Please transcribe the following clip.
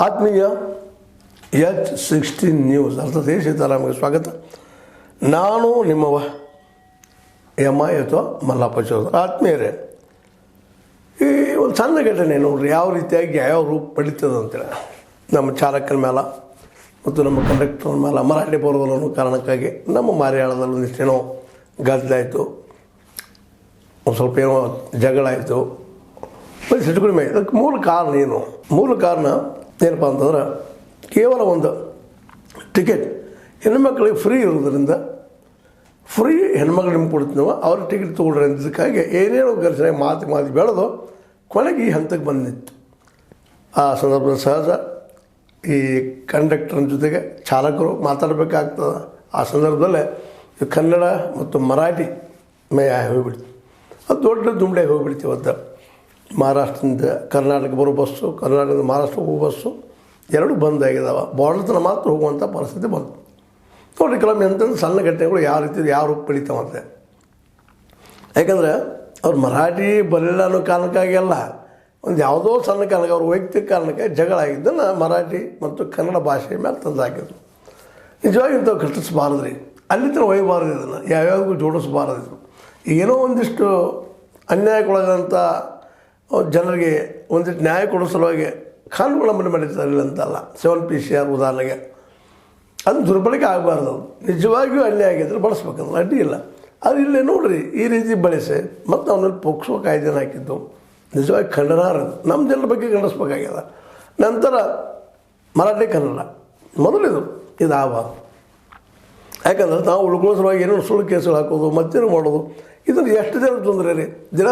ಆತ್ಮೀಯ H16 news ಅರ್ಥಾತ್ ಸೀತಾರಾಮಗೆ ಸ್ವಾಗತ. ನಾನು ನಿಮ್ಮವ MI ಅಥವಾ ಮಲ್ಲಪ್ಪ ಚೌಧರಿ. ಆತ್ಮೀಯರೇ, ಈ ಒಂದು ಸಣ್ಣ ಘಟನೆ ನೋಡ್ರಿ ಯಾವ ರೀತಿಯಾಗಿ ಯಾವ ರೂಪ ಪಡೀತದೆ ಅಂತೇಳಿ ನಮ್ಮ ಚಾಲಕನ ಮೇಲೆ ಮತ್ತು ನಮ್ಮ ಕಂಡಕ್ಟರ್ ಮೇಲೆ ಮರಾಠಿ ಬರೋದಲ್ಲ ಅನ್ನೋ ಕಾರಣಕ್ಕಾಗಿ ನಮ್ಮ ಮಾರಿಯಾಳದಲ್ಲಿ ಒಂದಿಷ್ಟೇನೋ ಗದ್ದಲಾಯಿತು, ಒಂದು ಸ್ವಲ್ಪ ಏನೋ ಜಗಳ ಆಯಿತು, ಹೆಚ್ಚು ಕಡಿಮೆ. ಅದಕ್ಕೆ ಮೂಲ ಕಾರಣ ಏನು? ಮೂಲ ಕಾರಣ ಏನಪ್ಪ ಅಂತಂದ್ರೆ ಕೇವಲ ಒಂದು ಟಿಕೆಟ್ ಹೆಣ್ಮಕ್ಳಿಗೆ ಫ್ರೀ ಇರೋದ್ರಿಂದ ಫ್ರೀ ಹೆಣ್ಮಕ್ಳು ನಿಮ್ಗೆ ಕೊಡ್ತೀವಿ ನಾವು, ಅವ್ರಿಗೆ ಟಿಕೆಟ್ ತೊಗೊಳ್ರಿ ಅಂದಿದ್ದಕ್ಕಾಗಿ ಏನೇನೋ ಘರ್ಷಣೆ ಮಾತು ಬೆಳೆದು ಕೊನೆಗೆ ಈ ಹಂತಕ್ಕೆ ಬಂದಿತ್ತು. ಆ ಸಂದರ್ಭದಲ್ಲಿ ಸಹಜ ಈ ಕಂಡಕ್ಟರ್ನ ಜೊತೆಗೆ ಚಾಲಕರು ಮಾತಾಡಬೇಕಾಗ್ತದೆ. ಆ ಸಂದರ್ಭದಲ್ಲೇ ಕನ್ನಡ ಮತ್ತು ಮರಾಠಿ ಮೇಯ ಹೋಗಿಬಿಡ್ತು. ಅದು ದೊಡ್ಡ ದುಂಬಡೆ ಹೋಗಿಬಿಡ್ತೀವಿ. ಅಂತ ಮಹಾರಾಷ್ಟ್ರದಿಂದ ಕರ್ನಾಟಕ ಬರೋ ಬಸ್ಸು, ಕರ್ನಾಟಕದಿಂದ ಮಹಾರಾಷ್ಟ್ರ ಹೋಗೋ ಬಸ್ಸು ಎರಡೂ ಬಂದಾಗಿದ್ದಾವೆ. ಬಾರ್ಡರ್ ತನಕ ಮಾತ್ರ ಹೋಗುವಂಥ ಪರಿಸ್ಥಿತಿ ಬಂತು. ನೋಡಿ ಕೆಲವೊಮ್ಮೆ ಎಂಥದ್ದು ಸಣ್ಣ ಘಟನೆಗಳು ಯಾವ ರೀತಿ ಯಾವ ರೂಪ ಪಡಿತಾವಂತೆ. ಯಾಕಂದರೆ ಅವ್ರು ಮರಾಠಿ ಬರಲಿಲ್ಲ ಅನ್ನೋ ಕಾರಣಕ್ಕಾಗಿ ಅಲ್ಲ, ಒಂದು ಯಾವುದೋ ಸಣ್ಣ ಕಾರಣಕ್ಕೆ ಅವ್ರ ವೈಯಕ್ತಿಕ ಕಾರಣಕ್ಕೆ ಜಗಳ ಆಗಿದ್ದನ್ನು ಮರಾಠಿ ಮತ್ತು ಕನ್ನಡ ಭಾಷೆಯ ಮೇಲೆ ತಂದು ಹಾಕಿದ್ರು. ನಿಜವಾಗಿ ಇಂಥವು ಕಟ್ಟಿಸ್ಬಾರದ್ರಿ, ಅಲ್ಲಿ ತನಕ ಒಯ್ಯಬಾರದು, ಇದನ್ನು ಯಾವ್ಯಾವ ಜೋಡಿಸ್ಬಾರದಿದ್ರು. ಏನೋ ಒಂದಿಷ್ಟು ಅನ್ಯಾಯಕ್ಕೊಳಗಂಥ ಜನರಿಗೆ ಒಂದಿಷ್ಟು ನ್ಯಾಯ ಕೊಡೋ ಸಲುವಾಗಿ ಕಾನೂನುಗಳನ್ನು ಮಾಡಿರ್ತಾರಿಲ್ಲ ಅಂತಲ್ಲ. 7PC ಉದಾಹರಣೆಗೆ ಅದು ದುರ್ಬಳಕೆ ಆಗಬಾರ್ದು. ನಿಜವಾಗಿಯೂ ಅನ್ಯಾಯ ಆಗಿದ್ರೆ ಬಳಸ್ಬೇಕಂದ್ರೆ ಅಡ್ಡಿ ಇಲ್ಲ. ಅದು ಇಲ್ಲೇ ನೋಡಿರಿ ಈ ರೀತಿ ಬಳಸಿ ಮತ್ತು ಅವನಲ್ಲಿ ಪೋಕ್ಸೋ ಕಾಯ್ದೆನ ಹಾಕಿದ್ದು ನಿಜವಾಗಿ ಖಂಡನಾರ್ಹ. ನಮ್ಮ ಜನರ ಬಗ್ಗೆ ಖಂಡಿಸ್ಬೇಕಾಗ್ಯದ. ನಂತರ ಮರಾಠಿ ಕನ್ನಡ ಮೊದಲಿದು ಆಗಬಾರ್ದು. ಯಾಕಂದ್ರೆ ನಾವು ಉಳ್ಕೊಳ್ಳೋ ಸಲುವಾಗಿ ಏನೋ ಸುಳ್ಳು ಕೇಸುಗಳು ಹಾಕೋದು, ಮತ್ತೇನು ಮಾಡೋದು, ಇದನ್ನು ಎಷ್ಟು ಜನ ತೊಂದರೆ ರೀ. ದಿನ